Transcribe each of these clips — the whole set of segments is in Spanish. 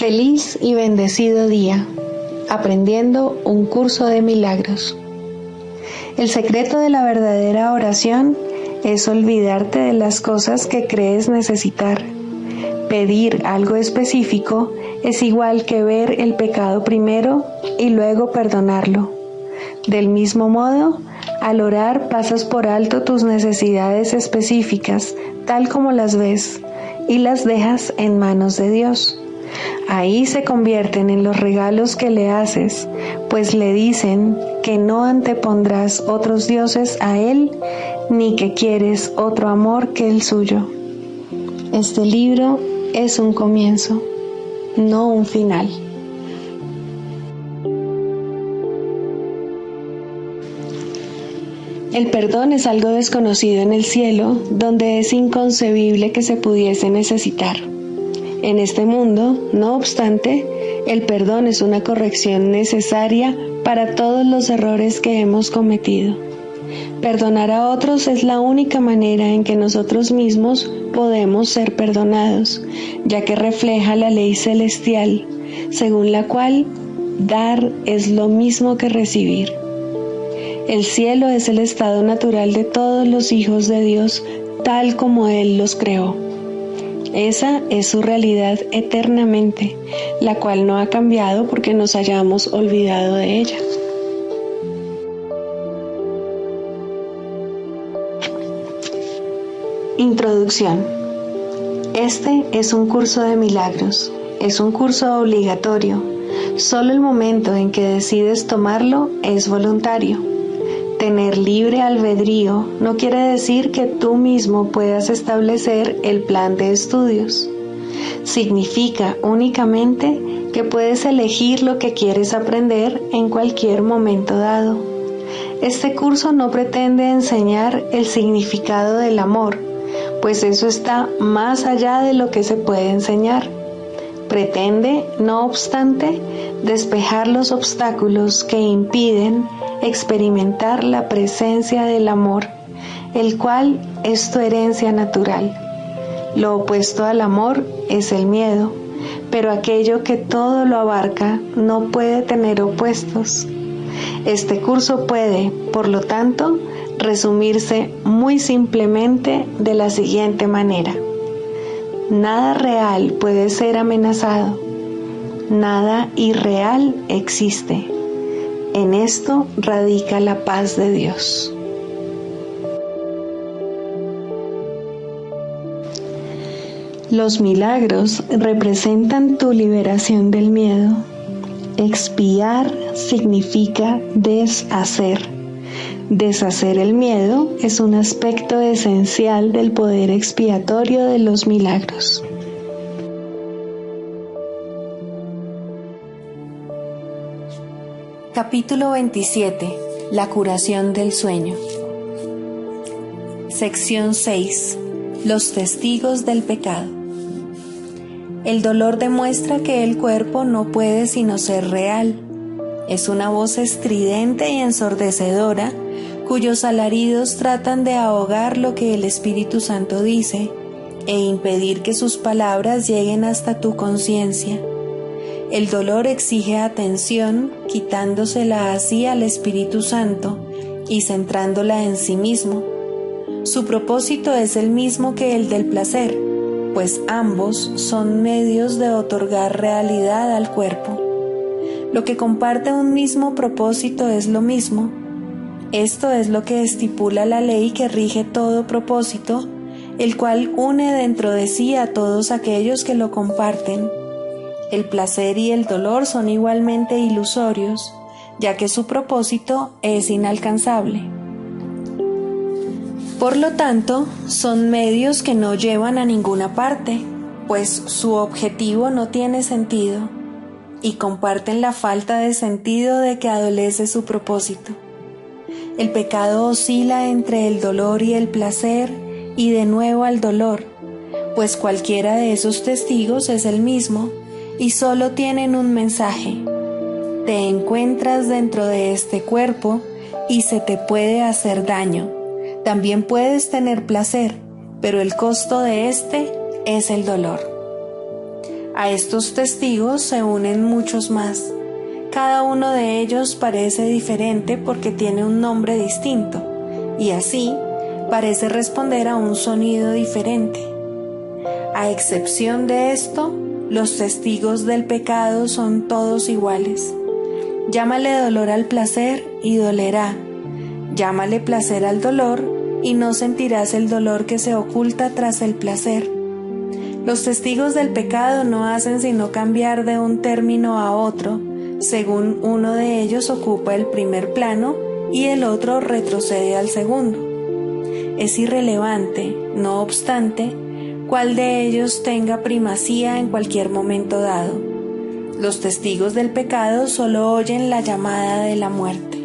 Feliz y bendecido día, aprendiendo un curso de milagros. El secreto de la verdadera oración es olvidarte de las cosas que crees necesitar. Pedir algo específico es igual que ver el pecado primero y luego perdonarlo. Del mismo modo, al orar pasas por alto tus necesidades específicas, tal como las ves, y las dejas en manos de Dios. Ahí se convierten en los regalos que le haces, pues le dicen que no antepondrás otros dioses a Él, ni que quieres otro amor que el suyo. Este libro es un comienzo, no un final. El perdón es algo desconocido en el cielo, donde es inconcebible que se pudiese necesitar. En este mundo, no obstante, el perdón es una corrección necesaria para todos los errores que hemos cometido. Perdonar a otros es la única manera en que nosotros mismos podemos ser perdonados, ya que refleja la ley celestial, según la cual dar es lo mismo que recibir. El cielo es el estado natural de todos los hijos de Dios, tal como Él los creó. Esa es su realidad eternamente, la cual no ha cambiado porque nos hayamos olvidado de ella. Introducción. Este es un curso de milagros. Es un curso obligatorio. Solo el momento en que decides tomarlo es voluntario. Tener libre albedrío no quiere decir que tú mismo puedas establecer el plan de estudios. Significa únicamente que puedes elegir lo que quieres aprender en cualquier momento dado. Este curso no pretende enseñar el significado del amor, pues eso está más allá de lo que se puede enseñar. Pretende, no obstante, despejar los obstáculos que impiden experimentar la presencia del amor, el cual es tu herencia natural. Lo opuesto al amor es el miedo, pero aquello que todo lo abarca no puede tener opuestos. Este curso puede, por lo tanto, resumirse muy simplemente de la siguiente manera. Nada real puede ser amenazado. Nada irreal existe. En esto radica la paz de Dios. Los milagros representan tu liberación del miedo. Expiar significa deshacer. Deshacer el miedo es un aspecto esencial del poder expiatorio de los milagros. Capítulo 27. La curación del sueño. Sección 6. Los testigos del pecado. El dolor demuestra que el cuerpo no puede sino ser real. Es una voz estridente y ensordecedora, cuyos alaridos tratan de ahogar lo que el Espíritu Santo dice e impedir que sus palabras lleguen hasta tu conciencia. El dolor exige atención, quitándosela así al Espíritu Santo y centrándola en sí mismo. Su propósito es el mismo que el del placer, pues ambos son medios de otorgar realidad al cuerpo. Lo que comparte un mismo propósito es lo mismo. Esto es lo que estipula la ley que rige todo propósito, el cual une dentro de sí a todos aquellos que lo comparten. El placer y el dolor son igualmente ilusorios, ya que su propósito es inalcanzable. Por lo tanto, son medios que no llevan a ninguna parte, pues su objetivo no tiene sentido, y comparten la falta de sentido de que adolece su propósito. El pecado oscila entre el dolor y el placer, y de nuevo al dolor, pues cualquiera de esos testigos es el mismo, y solo tienen un mensaje: te encuentras dentro de este cuerpo y se te puede hacer daño. También puedes tener placer, pero el costo de este es el dolor. A estos testigos se unen muchos más. Cada uno de ellos parece diferente porque tiene un nombre distinto, y así parece responder a un sonido diferente. A excepción de esto, los testigos del pecado son todos iguales. Llámale dolor al placer y dolerá. Llámale placer al dolor y no sentirás el dolor que se oculta tras el placer. Los testigos del pecado no hacen sino cambiar de un término a otro, según uno de ellos ocupa el primer plano y el otro retrocede al segundo. Es irrelevante, no obstante, cuál de ellos tenga primacía en cualquier momento dado. Los testigos del pecado solo oyen la llamada de la muerte.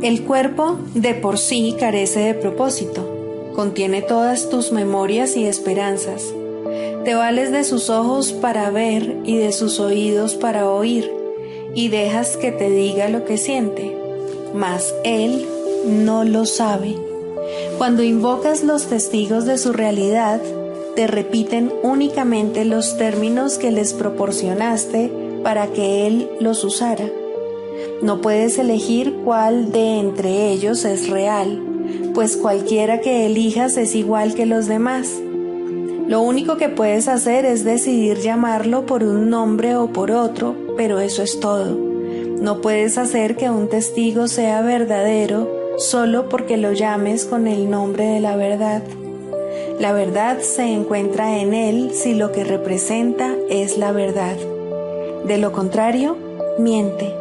El cuerpo de por sí carece de propósito. Contiene todas tus memorias y esperanzas. Te vales de sus ojos para ver y de sus oídos para oír, y dejas que te diga lo que siente, mas él no lo sabe. Cuando invocas los testigos de su realidad, te repiten únicamente los términos que les proporcionaste para que él los usara. No puedes elegir cuál de entre ellos es real, pues cualquiera que elijas es igual que los demás. Lo único que puedes hacer es decidir llamarlo por un nombre o por otro, pero eso es todo. No puedes hacer que un testigo sea verdadero solo porque lo llames con el nombre de la verdad. La verdad se encuentra en él si lo que representa es la verdad. De lo contrario, miente,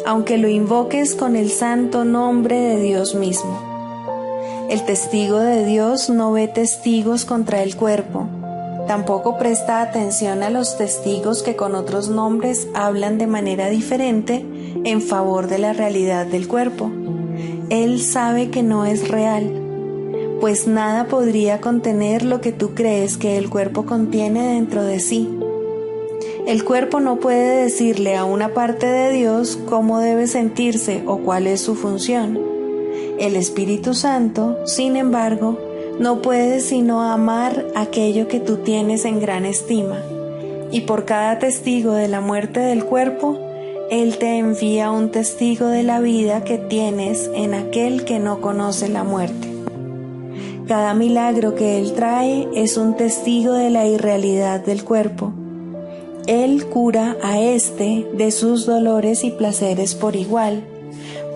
aunque lo invoques con el santo nombre de Dios mismo. El testigo de Dios no ve testigos contra el cuerpo. Tampoco presta atención a los testigos que con otros nombres hablan de manera diferente en favor de la realidad del cuerpo. Él sabe que no es real, pues nada podría contener lo que tú crees que el cuerpo contiene dentro de sí. El cuerpo no puede decirle a una parte de Dios cómo debe sentirse o cuál es su función. El Espíritu Santo, sin embargo, no puede sino amar aquello que tú tienes en gran estima, y por cada testigo de la muerte del cuerpo, Él te envía un testigo de la vida que tienes en aquel que no conoce la muerte. Cada milagro que Él trae es un testigo de la irrealidad del cuerpo. Él cura a éste de sus dolores y placeres por igual,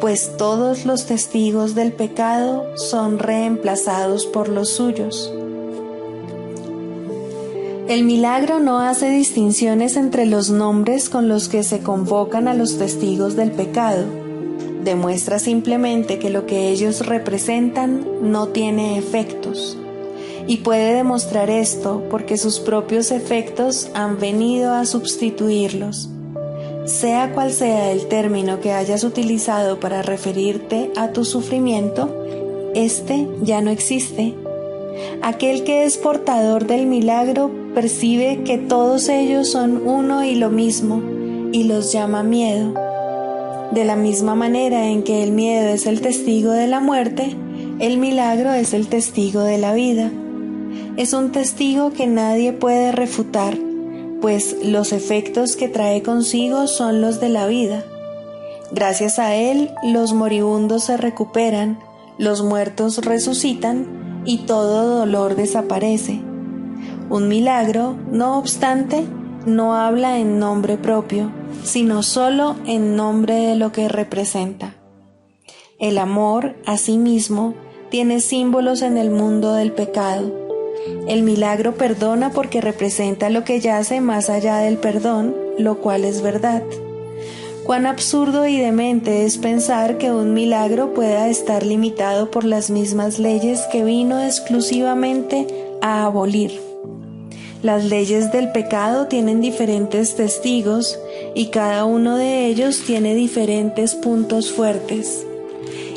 pues todos los testigos del pecado son reemplazados por los suyos. El milagro no hace distinciones entre los nombres con los que se convocan a los testigos del pecado. Demuestra simplemente que lo que ellos representan no tiene efectos. Y puede demostrar esto porque sus propios efectos han venido a sustituirlos. Sea cual sea el término que hayas utilizado para referirte a tu sufrimiento, este ya no existe. Aquel que es portador del milagro percibe que todos ellos son uno y lo mismo, y los llama miedo. De la misma manera en que el miedo es el testigo de la muerte, el milagro es el testigo de la vida. Es un testigo que nadie puede refutar, pues los efectos que trae consigo son los de la vida. Gracias a él, los moribundos se recuperan, los muertos resucitan y todo dolor desaparece. Un milagro, no obstante, no habla en nombre propio, sino solo en nombre de lo que representa. El amor, asimismo, tiene símbolos en el mundo del pecado. El milagro perdona porque representa lo que yace más allá del perdón, lo cual es verdad. Cuán absurdo y demente es pensar que un milagro pueda estar limitado por las mismas leyes que vino exclusivamente a abolir. Las leyes del pecado tienen diferentes testigos y cada uno de ellos tiene diferentes puntos fuertes.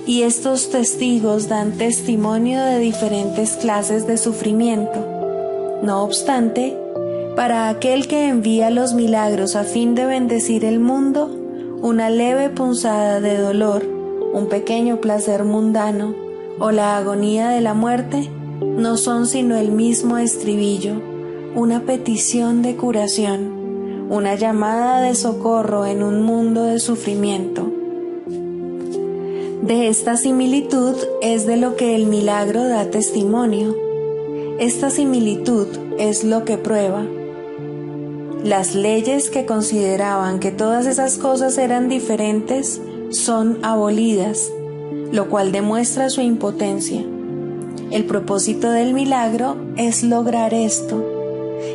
Y estos testigos dan testimonio de diferentes clases de sufrimiento. No obstante, para aquel que envía los milagros a fin de bendecir el mundo, una leve punzada de dolor, un pequeño placer mundano o la agonía de la muerte no son sino el mismo estribillo, una petición de curación, una llamada de socorro en un mundo de sufrimiento. De esta similitud es de lo que el milagro da testimonio. Esta similitud es lo que prueba. Las leyes que consideraban que todas esas cosas eran diferentes son abolidas, lo cual demuestra su impotencia. El propósito del milagro es lograr esto,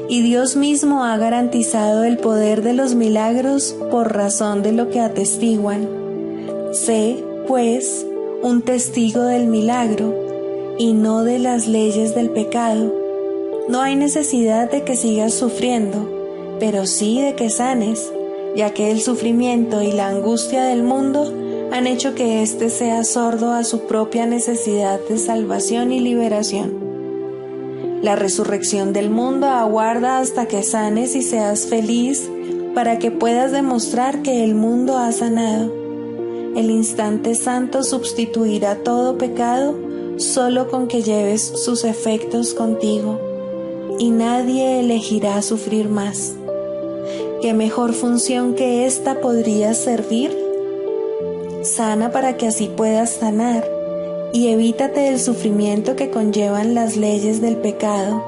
y Dios mismo ha garantizado el poder de los milagros por razón de lo que atestiguan. Sé, pues, un testigo del milagro y no de las leyes del pecado. No hay necesidad de que sigas sufriendo, pero sí de que sanes, ya que el sufrimiento y la angustia del mundo han hecho que éste sea sordo a su propia necesidad de salvación y liberación. La resurrección del mundo aguarda hasta que sanes y seas feliz para que puedas demostrar que el mundo ha sanado. El instante santo sustituirá todo pecado solo con que lleves sus efectos contigo, y nadie elegirá sufrir más. ¿Qué mejor función que esta podrías servir? Sana para que así puedas sanar, y evítate el sufrimiento que conllevan las leyes del pecado,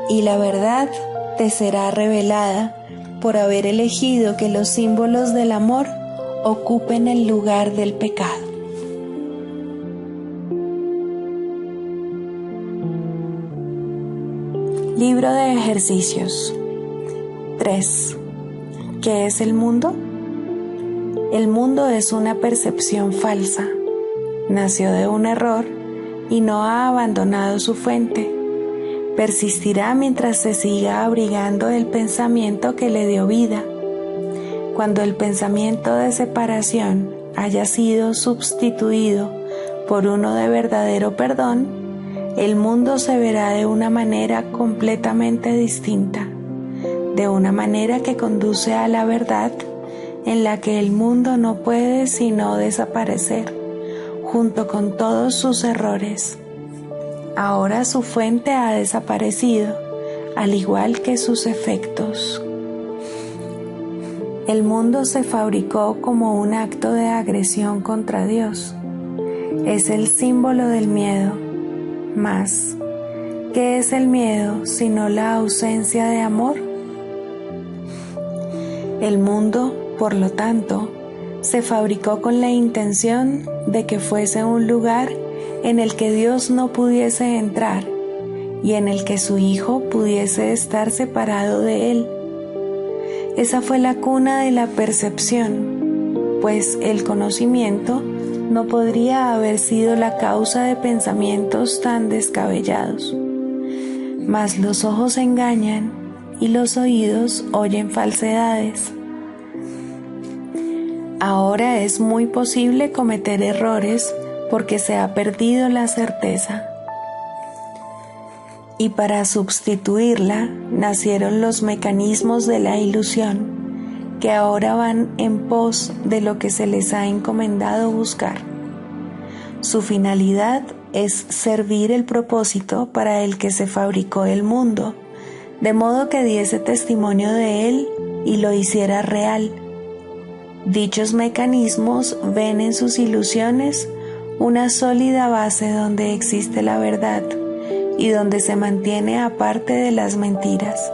y la verdad te será revelada por haber elegido que los símbolos del amor ocupen el lugar del pecado. Libro de ejercicios 3. ¿Qué es el mundo? El mundo es una percepción falsa. Nació de un error y no ha abandonado su fuente. Persistirá mientras se siga abrigando el pensamiento que le dio vida. Cuando el pensamiento de separación haya sido sustituido por uno de verdadero perdón, el mundo se verá de una manera completamente distinta, de una manera que conduce a la verdad en la que el mundo no puede sino desaparecer, junto con todos sus errores. Ahora su fuente ha desaparecido, al igual que sus efectos. El mundo se fabricó como un acto de agresión contra Dios. Es el símbolo del miedo. Mas, ¿qué es el miedo sino la ausencia de amor? El mundo, por lo tanto, se fabricó con la intención de que fuese un lugar en el que Dios no pudiese entrar y en el que su Hijo pudiese estar separado de él. Esa fue la cuna de la percepción, pues el conocimiento no podría haber sido la causa de pensamientos tan descabellados. Mas los ojos engañan y los oídos oyen falsedades. Ahora es muy posible cometer errores porque se ha perdido la certeza. Y para sustituirla nacieron los mecanismos de la ilusión, que ahora van en pos de lo que se les ha encomendado buscar. Su finalidad es servir el propósito para el que se fabricó el mundo, de modo que diese testimonio de él y lo hiciera real. Dichos mecanismos ven en sus ilusiones una sólida base donde existe la verdad y donde se mantiene aparte de las mentiras.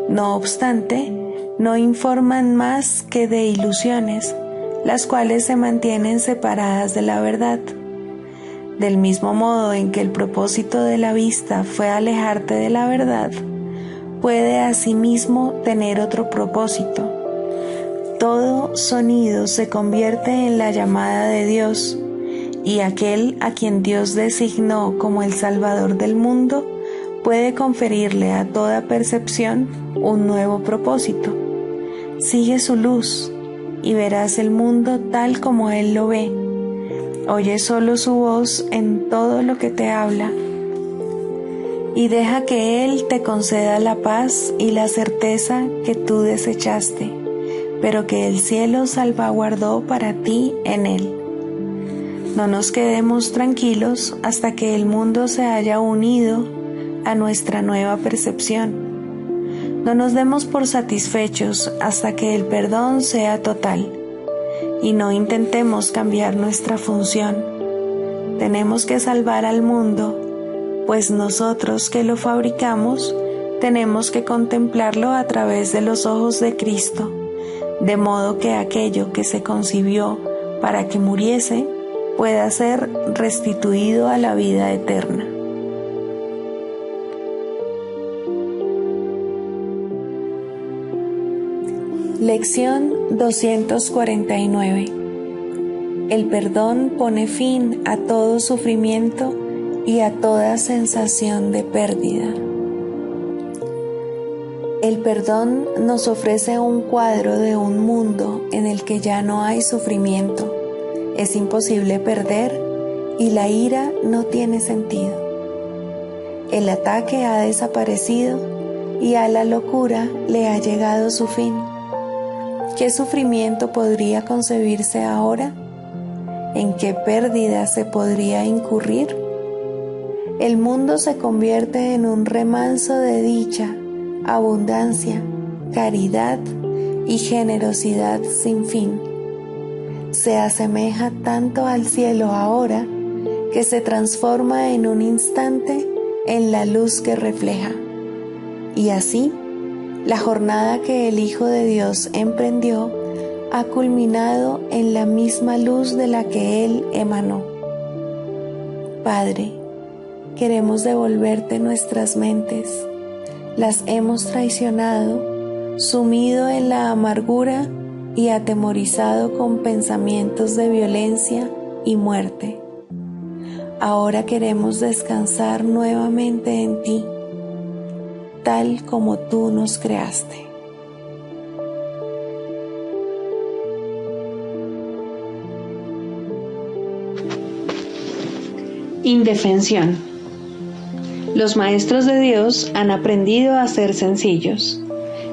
No obstante, no informan más que de ilusiones, las cuales se mantienen separadas de la verdad. Del mismo modo en que el propósito de la vista fue alejarte de la verdad, puede asimismo tener otro propósito. Todo sonido se convierte en la llamada de Dios, y aquel a quien Dios designó como el Salvador del mundo puede conferirle a toda percepción un nuevo propósito. Sigue su luz y verás el mundo tal como Él lo ve. Oye solo su voz en todo lo que te habla y deja que Él te conceda la paz y la certeza que tú desechaste, pero que el cielo salvaguardó para ti en Él. No nos quedemos tranquilos hasta que el mundo se haya unido a nuestra nueva percepción. No nos demos por satisfechos hasta que el perdón sea total y no intentemos cambiar nuestra función. Tenemos que salvar al mundo, pues nosotros que lo fabricamos tenemos que contemplarlo a través de los ojos de Cristo, de modo que aquello que se concibió para que muriese pueda ser restituido a la vida eterna. Lección 249. El perdón pone fin a todo sufrimiento y a toda sensación de pérdida. El perdón nos ofrece un cuadro de un mundo en el que ya no hay sufrimiento, es imposible perder y la ira no tiene sentido. El ataque ha desaparecido y a la locura le ha llegado su fin. ¿Qué sufrimiento podría concebirse ahora? ¿En qué pérdida se podría incurrir? El mundo se convierte en un remanso de dicha, abundancia, caridad y generosidad sin fin. Se asemeja tanto al cielo ahora que se transforma en un instante en la luz que refleja. Y así, la jornada que el Hijo de Dios emprendió ha culminado en la misma luz de la que Él emanó. Padre, queremos devolverte nuestras mentes. Las hemos traicionado, sumido en la amargura y atemorizado con pensamientos de violencia y muerte. Ahora queremos descansar nuevamente en ti, tal como tú nos creaste. Indefensión. Los maestros de Dios han aprendido a ser sencillos.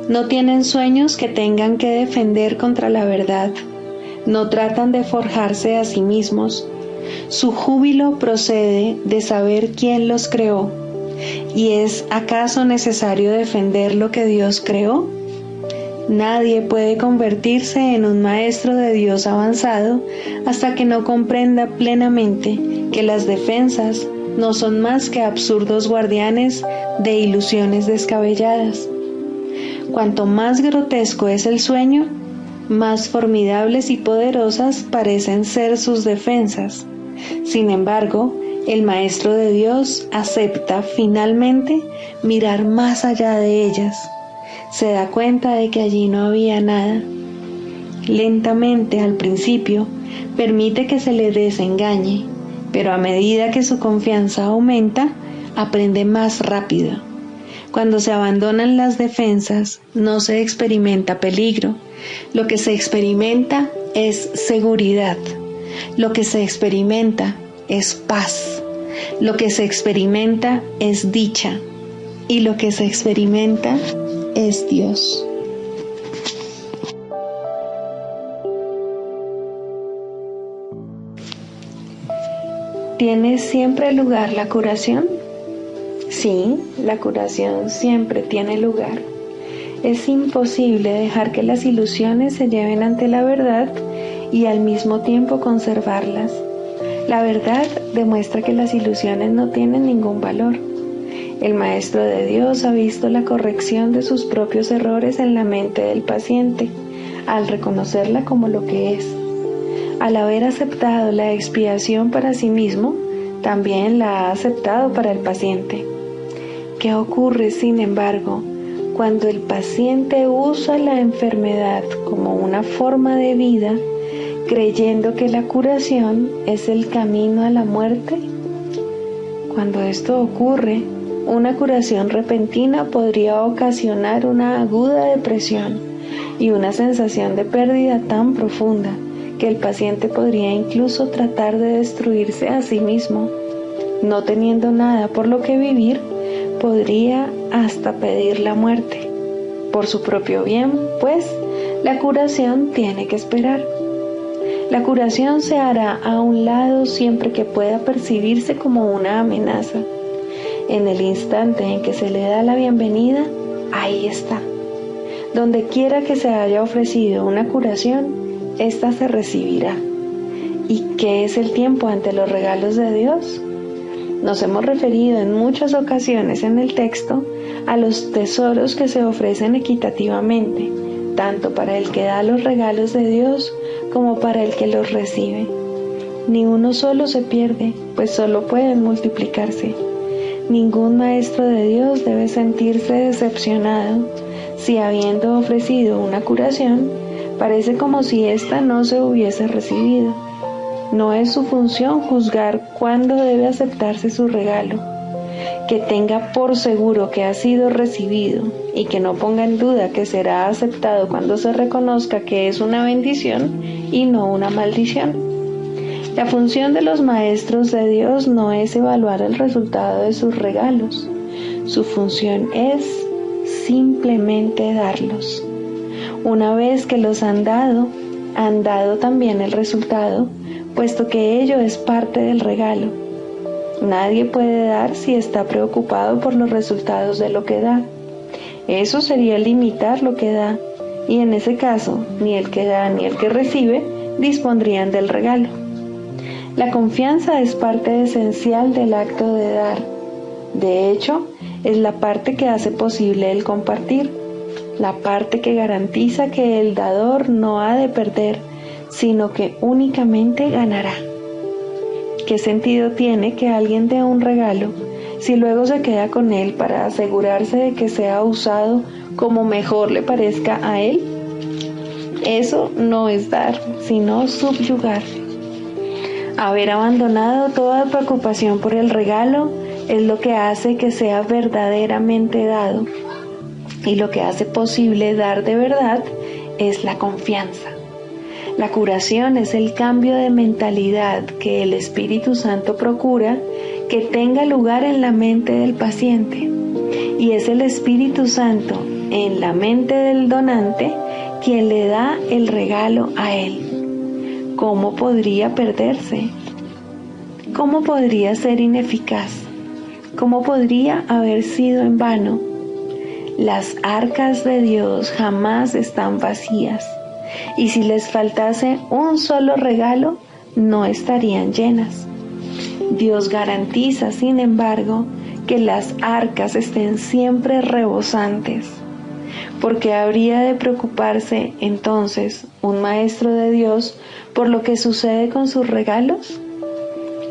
No tienen sueños que tengan que defender contra la verdad. No tratan de forjarse a sí mismos. Su júbilo procede de saber quién los creó. ¿Y es acaso necesario defender lo que Dios creó? Nadie puede convertirse en un maestro de Dios avanzado hasta que no comprenda plenamente que las defensas no son más que absurdos guardianes de ilusiones descabelladas. Cuanto más grotesco es el sueño, más formidables y poderosas parecen ser sus defensas. Sin embargo, el Maestro de Dios acepta finalmente mirar más allá de ellas. Se da cuenta de que allí no había nada. Lentamente, al principio, permite que se le desengañe, pero a medida que su confianza aumenta, aprende más rápido. Cuando se abandonan las defensas, no se experimenta peligro. Lo que se experimenta es seguridad. Lo que se experimenta es paz. Lo que se experimenta es dicha. Y lo que se experimenta es Dios. ¿Tiene siempre lugar la curación? Sí, la curación siempre tiene lugar. Es imposible dejar que las ilusiones se lleven ante la verdad y al mismo tiempo conservarlas. La verdad demuestra que las ilusiones no tienen ningún valor. El Maestro de Dios ha visto la corrección de sus propios errores en la mente del paciente, al reconocerla como lo que es. Al haber aceptado la expiación para sí mismo, también la ha aceptado para el paciente. ¿Qué ocurre, sin embargo, cuando el paciente usa la enfermedad como una forma de vida, creyendo que la curación es el camino a la muerte? Cuando esto ocurre, una curación repentina podría ocasionar una aguda depresión y una sensación de pérdida tan profunda que el paciente podría incluso tratar de destruirse a sí mismo. No teniendo nada por lo que vivir, podría hasta pedir la muerte. Por su propio bien, pues, la curación tiene que esperar. La curación se hará a un lado siempre que pueda percibirse como una amenaza. En el instante en que se le da la bienvenida, ahí está. Donde quiera que se haya ofrecido una curación, ésta se recibirá. ¿Y qué es el tiempo ante los regalos de Dios? Nos hemos referido en muchas ocasiones en el texto a los tesoros que se ofrecen equitativamente, tanto para el que da los regalos de Dios como para el que los recibe. Ni uno solo se pierde, pues solo pueden multiplicarse. Ningún maestro de Dios debe sentirse decepcionado si, habiendo ofrecido una curación, parece como si ésta no se hubiese recibido. No es su función juzgar cuándo debe aceptarse su regalo. Que tenga por seguro que ha sido recibido y que no ponga en duda que será aceptado cuando se reconozca que es una bendición y no una maldición. La función de los maestros de Dios no es evaluar el resultado de sus regalos. Su función es simplemente darlos. Una vez que los han dado también el resultado, puesto que ello es parte del regalo. Nadie puede dar si está preocupado por los resultados de lo que da. Eso sería limitar lo que da, y en ese caso, ni el que da ni el que recibe dispondrían del regalo. La confianza es parte esencial del acto de dar. De hecho, es la parte que hace posible el compartir, la parte que garantiza que el dador no ha de perder, sino que únicamente ganará. ¿Qué sentido tiene que alguien dé un regalo si luego se queda con él para asegurarse de que sea usado como mejor le parezca a él? Eso no es dar, sino subyugar. Haber abandonado toda preocupación por el regalo es lo que hace que sea verdaderamente dado, y lo que hace posible dar de verdad es la confianza. La curación es el cambio de mentalidad que el Espíritu Santo procura que tenga lugar en la mente del paciente, y es el Espíritu Santo en la mente del donante quien le da el regalo a él. ¿Cómo podría perderse? ¿Cómo podría ser ineficaz? ¿Cómo podría haber sido en vano? Las arcas de Dios jamás están vacías, y si les faltase un solo regalo, no estarían llenas. Dios garantiza, sin embargo, que las arcas estén siempre rebosantes. ¿Por qué habría de preocuparse entonces un maestro de Dios por lo que sucede con sus regalos?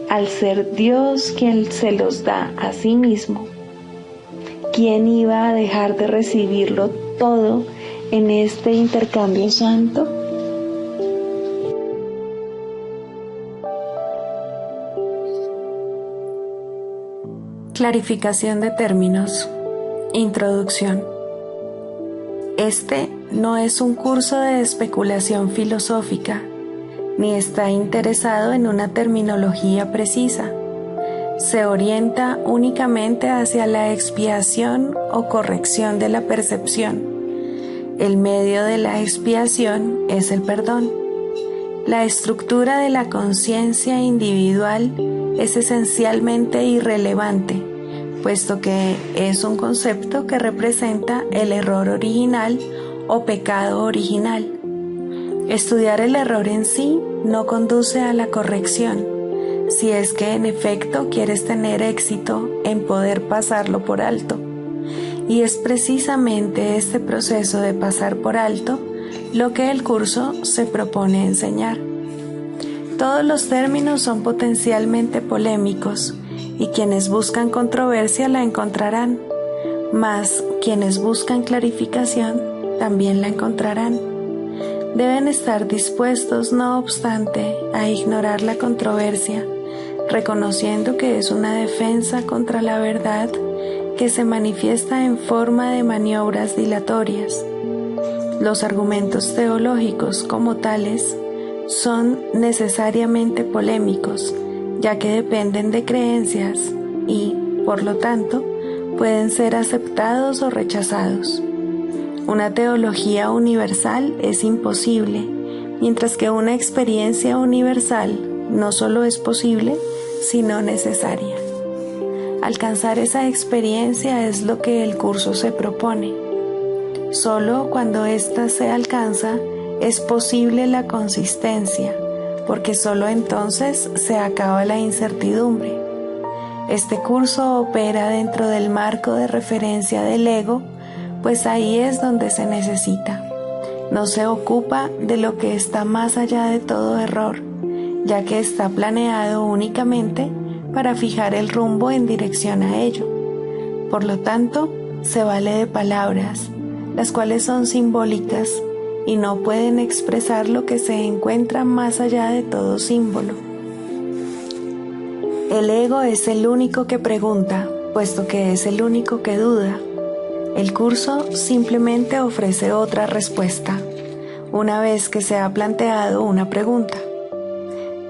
Al ser Dios quien se los da a sí mismo, ¿quién iba a dejar de recibirlo todo en este intercambio santo? Clarificación de términos. Introducción. Este no es un curso de especulación filosófica, ni está interesado en una terminología precisa. Se orienta únicamente hacia la expiación o corrección de la percepción. El medio de la expiación es el perdón. La estructura de la conciencia individual es esencialmente irrelevante, puesto que es un concepto que representa el error original o pecado original. Estudiar el error en sí no conduce a la corrección, si es que en efecto quieres tener éxito en poder pasarlo por alto. Y es precisamente este proceso de pasar por alto lo que el curso se propone enseñar. Todos los términos son potencialmente polémicos, y quienes buscan controversia la encontrarán, mas quienes buscan clarificación también la encontrarán. Deben estar dispuestos, no obstante, a ignorar la controversia, reconociendo que es una defensa contra la verdad que se manifiesta en forma de maniobras dilatorias. Los argumentos teológicos como tales son necesariamente polémicos, ya que dependen de creencias y, por lo tanto, pueden ser aceptados o rechazados. Una teología universal es imposible, mientras que una experiencia universal no solo es posible, sino necesaria. Alcanzar esa experiencia es lo que el curso se propone. Solo cuando ésta se alcanza es posible la consistencia, porque solo entonces se acaba la incertidumbre. Este curso opera dentro del marco de referencia del ego, pues ahí es donde se necesita. No se ocupa de lo que está más allá de todo error, ya que está planeado únicamente para fijar el rumbo en dirección a ello. Por lo tanto, se vale de palabras, las cuales son simbólicas y no pueden expresar lo que se encuentra más allá de todo símbolo. El ego es el único que pregunta, puesto que es el único que duda. El curso simplemente ofrece otra respuesta, una vez que se ha planteado una pregunta.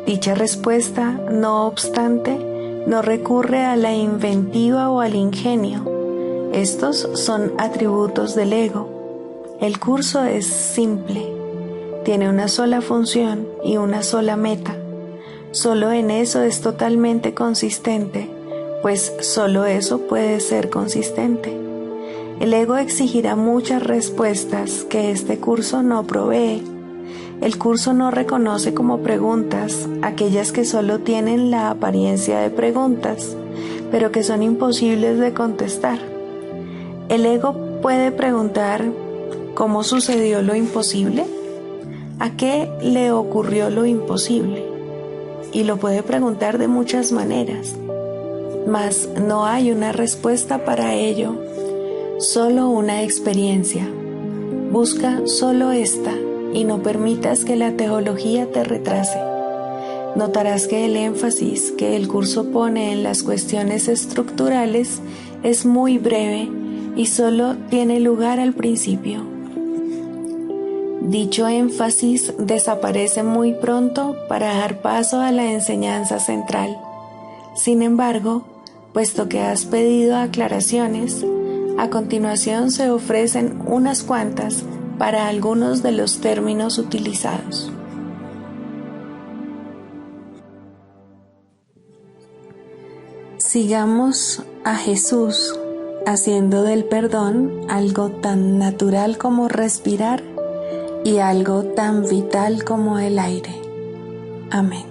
Dicha respuesta, no obstante, no recurre a la inventiva o al ingenio. Estos son atributos del ego. El curso es simple, tiene una sola función y una sola meta. Solo en eso es totalmente consistente, pues solo eso puede ser consistente. El ego exigirá muchas respuestas que este curso no provee. El curso no reconoce como preguntas aquellas que solo tienen la apariencia de preguntas, pero que son imposibles de contestar. El ego puede preguntar: ¿cómo sucedió lo imposible? ¿A qué le ocurrió lo imposible? Y lo puede preguntar de muchas maneras, mas no hay una respuesta para ello, solo una experiencia. Busca solo esta y no permitas que la teología te retrase. Notarás que el énfasis que el curso pone en las cuestiones estructurales es muy breve y solo tiene lugar al principio. Dicho énfasis desaparece muy pronto para dar paso a la enseñanza central. Sin embargo, puesto que has pedido aclaraciones, a continuación se ofrecen unas cuantas para algunos de los términos utilizados. Sigamos a Jesús haciendo del perdón algo tan natural como respirar y algo tan vital como el aire. Amén.